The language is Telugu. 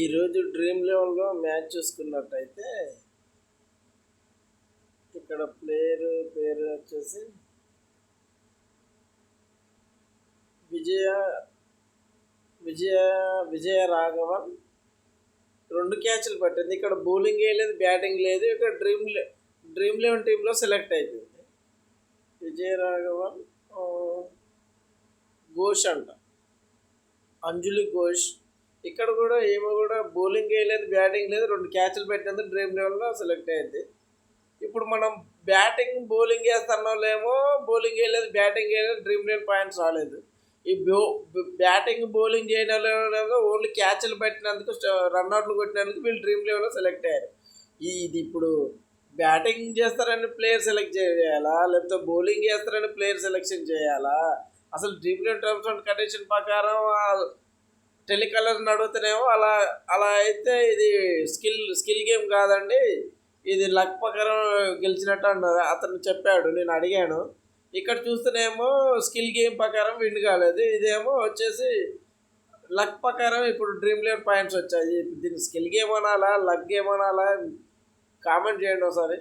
ఈరోజు డ్రీమ్ లెవెల్లో మ్యాచ్ చూసుకున్నట్టయితే ఇక్కడ ప్లేయర్ పేరు వచ్చేసి విజయ విజయ విజయ రాఘవన్ 2 క్యాచ్లు పట్టింది. ఇక్కడ బౌలింగ్ వేయలేదు, బ్యాటింగ్ లేదు. ఇక్కడ డ్రీమ్ లెవెన్ టీంలో సెలెక్ట్ అయిపోయింది. విజయ రాఘవన్ ఘోష్ అంట, అంజలి ఘోష్. ఇక్కడ కూడా బౌలింగ్ వేయలేదు, బ్యాటింగ్ లేదు, 2 క్యాచ్లు పెట్టినందుకు డ్రీమ్ లెవెన్లో సెలెక్ట్ అయింది. ఇప్పుడు మనం బ్యాటింగ్ బౌలింగ్ వేస్తున్నాలేమో, బౌలింగ్ వేయలేదు, బ్యాటింగ్ వేయలేదు, డ్రీమ్ లెవెన్ పాయింట్స్ రాలేదు. ఈ బ్యాటింగ్ బౌలింగ్ చేయడంలో ఓన్లీ క్యాచ్లు పెట్టినందుకు, రన్అట్లు కొట్టినందుకు వీళ్ళు డ్రీమ్ లెవెన్లో సెలెక్ట్ అయ్యారు. ఇది ఇప్పుడు బ్యాటింగ్ చేస్తారని ప్లేయర్ సెలెక్ట్ చేయాలా, లేకపోతే బౌలింగ్ చేస్తారని ప్లేయర్ సెలెక్షన్ చేయాలా? అసలు dream eleven terms and condition ప్రకారం టెలికాలర్ని అడుగుతున్నామో అలా అయితే ఇది స్కిల్ గేమ్ కాదండి, ఇది లక్ ప్రకారం గెలిచినట్టు అన్నారు. అతను చెప్పాడు, నేను అడిగాను. ఇక్కడ చూస్తేనేమో స్కిల్ గేమ్ ప్రకారం విన్ కాలేదు, ఇదేమో వచ్చేసి లక్ ప్రకారం ఇప్పుడు డ్రీమ్ లెవెన్ పాయింట్స్ వచ్చాయి. దీన్ని స్కిల్ గేమ్ అనాలా, లక్ గేమ్ అనాలా? కామెంట్ చేయండి ఒకసారి.